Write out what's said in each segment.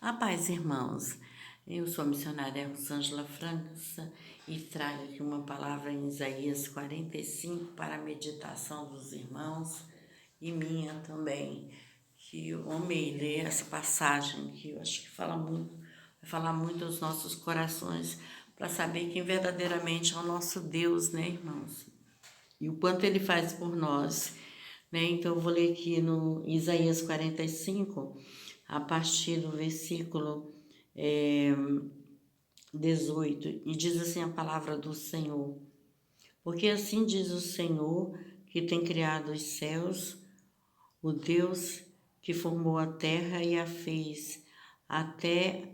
A paz, irmãos. Eu sou a missionária Rosângela França e trago aqui uma palavra em Isaías 45 para a meditação dos irmãos e minha também, que eu amei ler essa passagem, que eu acho que vai falar muito aos nossos corações, para saber quem verdadeiramente é o nosso Deus, né, irmãos? E o quanto Ele faz por nós, né? Então, eu vou ler aqui no Isaías 45, a partir do versículo 18, e diz assim a palavra do Senhor. Porque assim diz o Senhor, que tem criado os céus, o Deus que formou a terra e a fez, até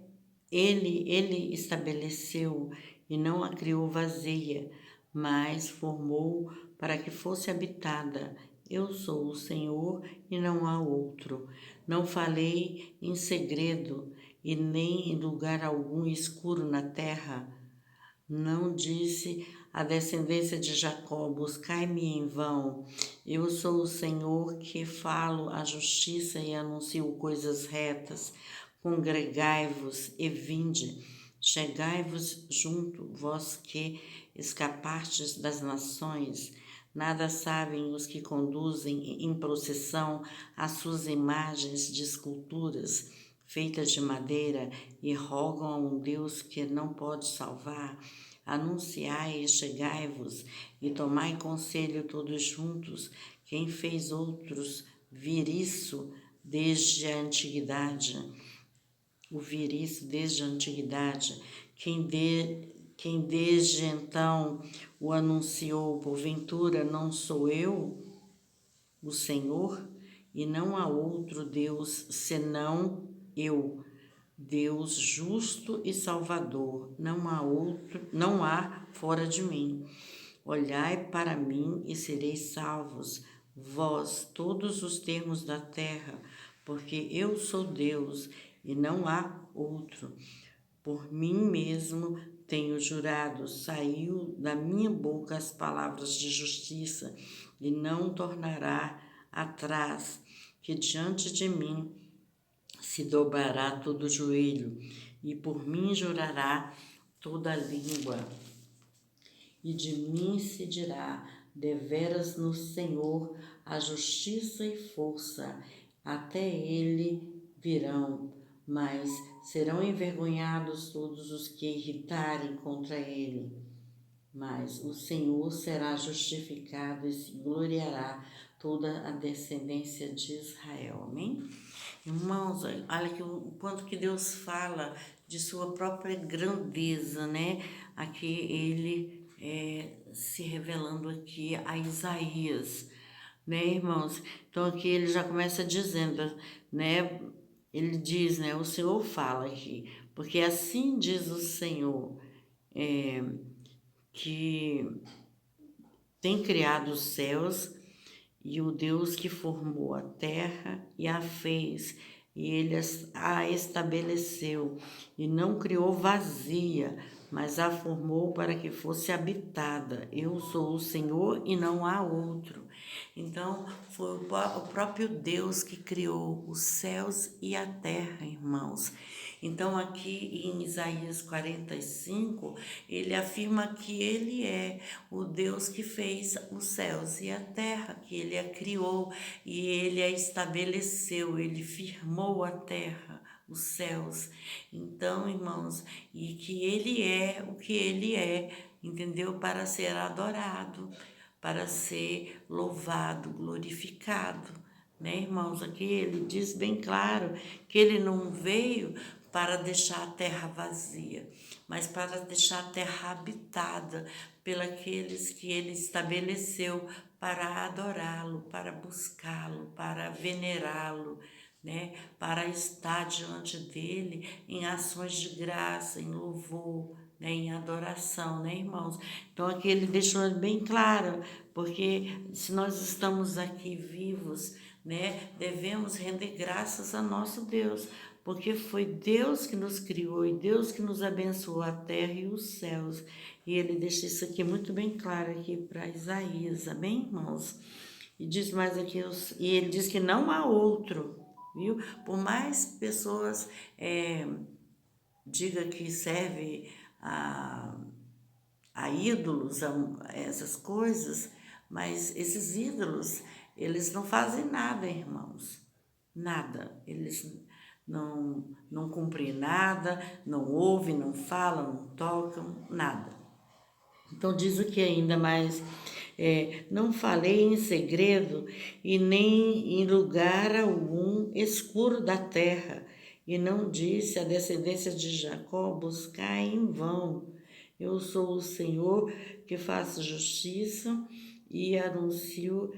ele estabeleceu e não a criou vazia, mas formou para que fosse habitada. Eu sou o Senhor e não há outro. Não falei em segredo e nem em lugar algum escuro na terra. Não disse a descendência de Jacó: buscai-me em vão. Eu sou o Senhor que falo a justiça e anuncio coisas retas. Congregai-vos e vinde. Chegai-vos junto, vós que escapastes das nações. Nada sabem os que conduzem em procissão as suas imagens de esculturas feitas de madeira e rogam a um Deus que não pode salvar. Anunciai e chegai-vos e tomai conselho todos juntos. Quem fez outros vir isso desde a antiguidade? O vir isso desde a antiguidade. Quem desde então o anunciou, porventura não sou eu, o Senhor? E não há outro Deus senão eu, Deus justo e salvador, não há outro, não há fora de mim. Olhai para mim e sereis salvos, vós, todos os termos da terra, porque eu sou Deus e não há outro. Por mim mesmo tenho jurado, saiu da minha boca as palavras de justiça, e não tornará atrás, que diante de mim se dobrará todo joelho, e por mim jurará toda a língua, e de mim se dirá: deveras no Senhor a justiça e força, até ele virão, mas serão envergonhados todos os que irritarem contra ele. Mas o Senhor será justificado e se gloriará toda a descendência de Israel. Amém? Irmãos, olha que o quanto que Deus fala de sua própria grandeza, né? Aqui ele se revelando aqui a Isaías, né, irmãos? Então aqui ele já começa dizendo, né? Ele diz, né? O Senhor fala aqui, porque assim diz o Senhor, que tem criado os céus e o Deus que formou a terra e a fez, e ele a estabeleceu, e não criou vazia, mas a formou para que fosse habitada. Eu sou o Senhor e não há outro. Então, foi o próprio Deus que criou os céus e a terra, irmãos. Então, aqui em Isaías 45, ele afirma que ele é o Deus que fez os céus e a terra, que ele a criou e ele a estabeleceu, ele firmou a terra, os céus. Então, irmãos, e que ele é o que ele é, entendeu? Para ser adorado, para ser louvado, glorificado, né, irmãos? Aqui ele diz bem claro que ele não veio para deixar a terra vazia, mas para deixar a terra habitada pelos que ele estabeleceu para adorá-lo, para buscá-lo, para venerá-lo, né? Para estar diante dele em ações de graça, em louvor, né? Em adoração, né, irmãos? Então aqui ele deixou bem claro, porque se nós estamos aqui vivos, né, devemos render graças a nosso Deus, porque foi Deus que nos criou e Deus que nos abençoou a terra e os céus. E ele deixa isso aqui muito bem claro aqui para Isaías, amém, irmãos? E diz mais aqui, e ele diz que não há outro. viu? Por mais pessoas diga que serve a, a ídolos, a essas coisas, mas esses ídolos, eles não fazem nada, irmãos, nada. Eles não cumprem nada, não ouvem, não falam, não tocam, nada. Então diz o que ainda mais, não falei em segredo e nem em lugar algum escuro da terra, e não disse à descendência de Jacó, buscai em vão. Eu sou o Senhor que faço justiça e anuncio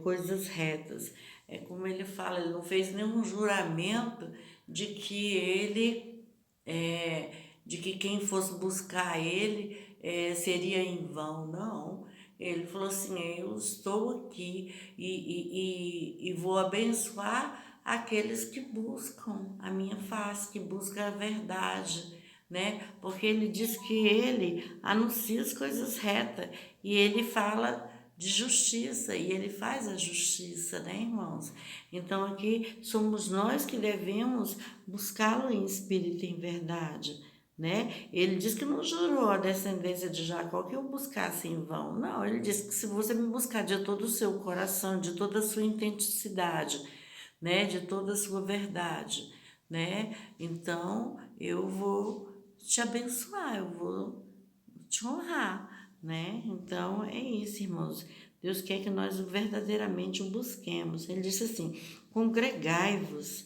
coisas retas. É como ele fala, ele não fez nenhum juramento de que ele é, de que quem fosse buscar ele seria em vão, não. Ele falou assim: eu estou aqui e vou abençoar aqueles que buscam a minha face, que buscam a verdade, né? Porque ele diz que ele anuncia as coisas retas e ele fala de justiça e ele faz a justiça, né, irmãos? Então aqui somos nós que devemos buscá-lo em espírito e em verdade, né? Ele diz que não jurou a descendência de Jacó que eu buscasse em vão. Não, ele disse que se você me buscar de todo o seu coração, de toda a sua intensidade, né, de toda a sua verdade, né? Então eu vou te abençoar, eu vou te honrar, né? Então é isso, irmãos. Deus quer que nós verdadeiramente o busquemos. Ele disse assim: congregai-vos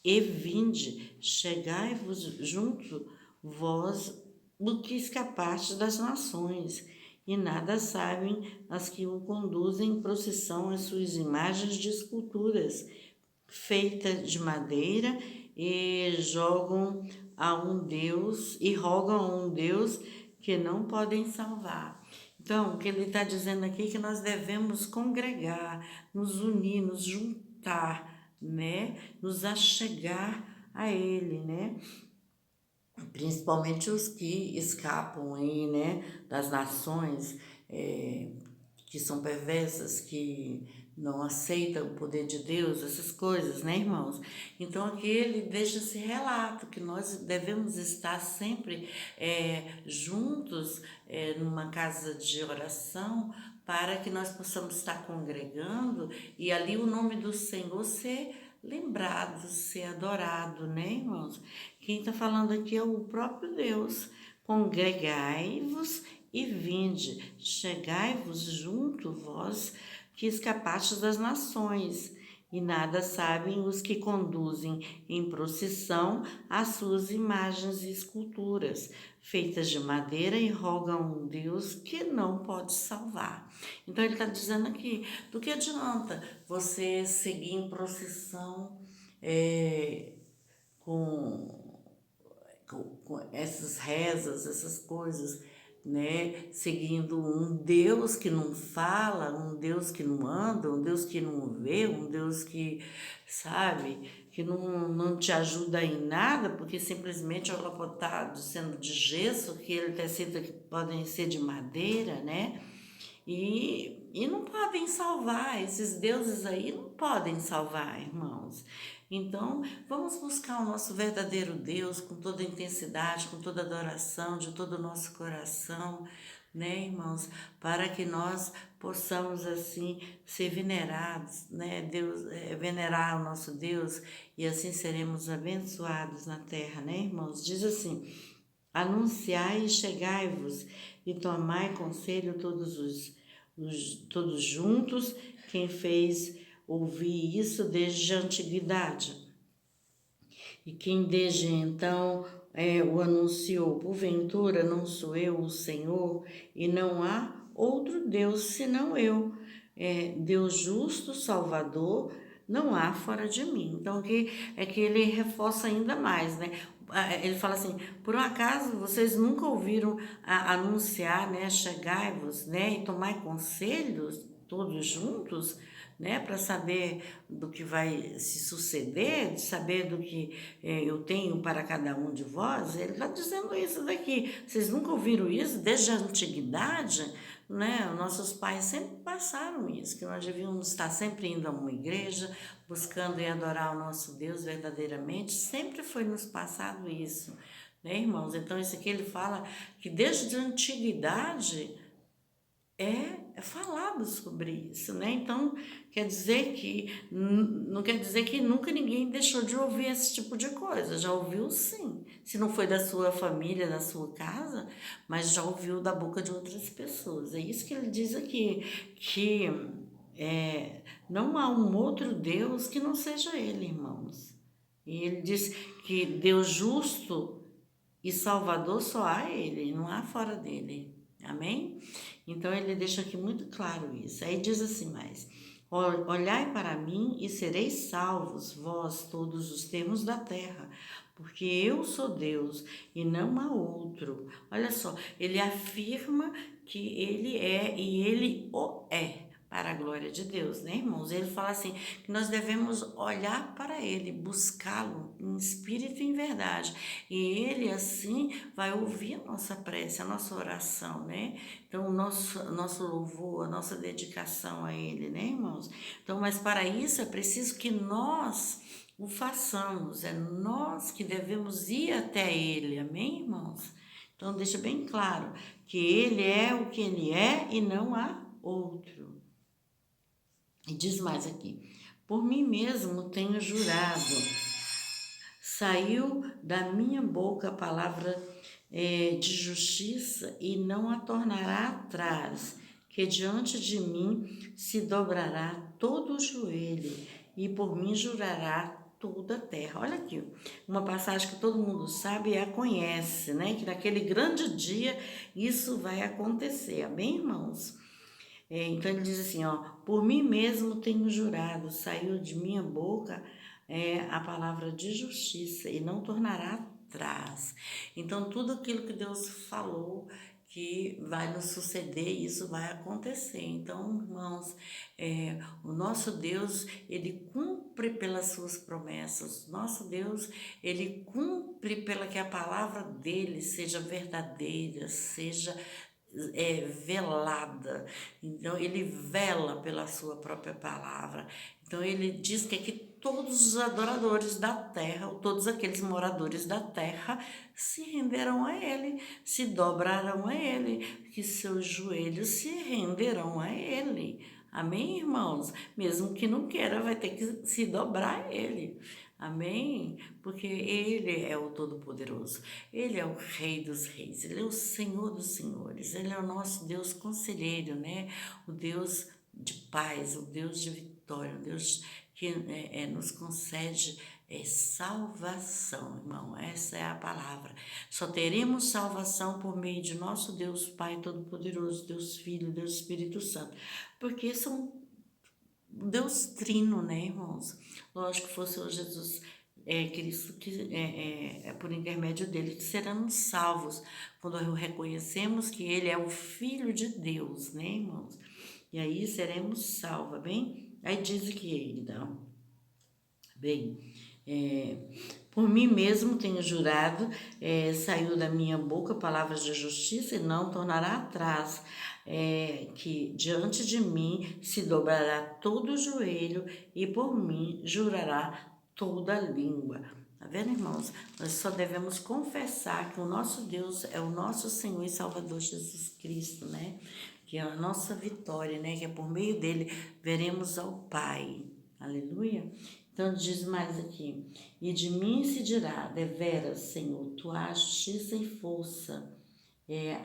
e vinde, chegai-vos junto, vós do que escapastes das nações, e nada sabem as que o conduzem em procissão às suas imagens de esculturas, feitas de madeira, e jogam a um Deus e rogam a um Deus que não podem salvar. Então, o que ele está dizendo aqui é que nós devemos congregar, nos unir, nos juntar, né? Nos achegar a Ele, né? Principalmente os que escapam aí, né? Das nações que são perversas, que não aceitam o poder de Deus, essas coisas, né, irmãos? Então aqui ele deixa esse relato que nós devemos estar sempre juntos numa casa de oração para que nós possamos estar congregando e ali o nome do Senhor ser lembrado, ser adorado, né, irmãos? Quem está falando aqui é o próprio Deus. Congregai-vos e vinde, chegai-vos junto, vós que escapastes das nações, e nada sabem os que conduzem em procissão as suas imagens e esculturas, feitas de madeira, e rogam a um Deus que não pode salvar. Então ele está dizendo aqui, do que adianta você seguir em procissão com com essas rezas, essas coisas, né? Seguindo um Deus que não fala, um Deus que não anda, um Deus que não vê, um Deus que, sabe, que não te ajuda em nada, porque simplesmente ela pode estar sendo de gesso, que ele tecido que podem ser de madeira, né? E não podem salvar, esses deuses aí não podem salvar, irmãos. Então, vamos buscar o nosso verdadeiro Deus com toda a intensidade, com toda a adoração, de todo o nosso coração, né, irmãos? Para que nós possamos, assim, ser venerados, né? Deus, venerar o nosso Deus e assim seremos abençoados na terra, né, irmãos? Diz assim: anunciai e chegai-vos, e tomai conselho todos juntos, quem fez ouvir isso desde a antiguidade, e quem desde então o anunciou. Porventura não sou eu o Senhor, e não há outro Deus senão eu, Deus justo, Salvador, não há fora de mim. Então aqui é que ele reforça ainda mais, né? Ele fala assim: por um acaso vocês nunca ouviram anunciar, né? Chegai-vos, né? E tomai conselhos todos juntos, né, para saber do que vai se suceder, de saber do que eu tenho para cada um de vós. Ele está dizendo isso daqui. Vocês nunca ouviram isso desde a antiguidade? Né? Nossos pais sempre passaram isso, que nós devíamos estar sempre indo a uma igreja, buscando e adorar o nosso Deus verdadeiramente. Sempre foi nos passado isso, né, irmãos? Então, isso aqui ele fala que desde a antiguidade é falado sobre isso, né? Então, quer dizer que, não quer dizer que nunca ninguém deixou de ouvir esse tipo de coisa, já ouviu sim. Se não foi da sua família, da sua casa, mas já ouviu da boca de outras pessoas. É isso que ele diz aqui, que não há um outro Deus que não seja ele, irmãos. E ele diz que Deus justo e Salvador só há ele, não há fora dele. Amém? Então ele deixa aqui muito claro isso. Aí diz assim mais: olhai para mim e sereis salvos, vós todos os termos da terra, porque eu sou Deus e não há outro. Olha só, ele afirma que ele é e ele o é. Para a glória de Deus, né, irmãos? Ele fala assim, que nós devemos olhar para ele, buscá-lo em espírito e em verdade. E ele, assim, vai ouvir a nossa prece, a nossa oração, né? Então, o nosso louvor, a nossa dedicação a ele, né, irmãos? Então, mas para isso é preciso que nós o façamos, é nós que devemos ir até ele, amém, irmãos? Então, deixa bem claro que ele é o que ele é e não há outro. E diz mais aqui: por mim mesmo tenho jurado, saiu da minha boca a palavra de justiça e não a tornará atrás, que diante de mim se dobrará todo o joelho e por mim jurará toda a terra. Olha aqui, uma passagem que todo mundo sabe e a conhece, né? Que naquele grande dia isso vai acontecer, amém, irmãos? Então ele diz assim, ó, por mim mesmo tenho jurado, saiu de minha boca a palavra de justiça e não tornará atrás. Então tudo aquilo que Deus falou que vai nos suceder, isso vai acontecer. Então, irmãos, o nosso Deus, ele cumpre pelas suas promessas. Nosso Deus, ele cumpre pela que a palavra dele seja verdadeira, seja velada. Então, ele vela pela sua própria palavra. Então, ele diz que todos os adoradores da terra, ou todos aqueles moradores da terra, se renderão a ele, se dobrarão a ele, que seus joelhos se renderão a ele. Amém, irmãos? Mesmo que não queira, vai ter que se dobrar a ele. Amém? Porque ele é o Todo-Poderoso, ele é o Rei dos Reis, ele é o Senhor dos Senhores, ele é o nosso Deus conselheiro, né? O Deus de paz, o Deus de vitória, o Deus que nos concede salvação, irmão. Essa é a palavra. Só teremos salvação por meio de nosso Deus Pai Todo-Poderoso, Deus Filho, Deus Espírito Santo, porque são Deus trino, né, irmãos? Lógico que fosse o Jesus Cristo, que é por intermédio dele que seremos salvos, quando reconhecemos que ele é o Filho de Deus, né, irmãos? E aí seremos salvos, bem? Aí diz que, então, bem, por mim mesmo tenho jurado, saiu da minha boca palavras de justiça e não tornará atrás, que diante de mim se dobrará todo o joelho e por mim jurará toda a língua. Tá vendo, irmãos? Nós só devemos confessar que o nosso Deus é o nosso Senhor e Salvador Jesus Cristo, né? Que é a nossa vitória, né? Que é por meio dele veremos ao Pai. Aleluia. Então diz mais aqui: e de mim se dirá, deveras, Senhor, tu has justiça e força,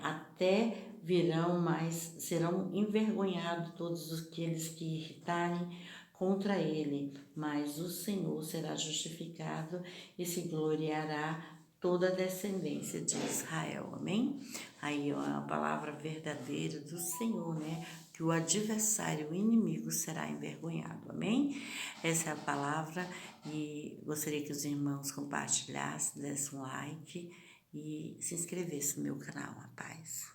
até virão, mas serão envergonhados todos aqueles que irritarem contra ele, mas o Senhor será justificado e se gloriará toda a descendência de Israel, amém? Aí ó, a palavra verdadeira do Senhor, né? Que o adversário, o inimigo será envergonhado, amém? Essa é a palavra e gostaria que os irmãos compartilhassem, dessem um like e se inscrevessem no meu canal, a paz.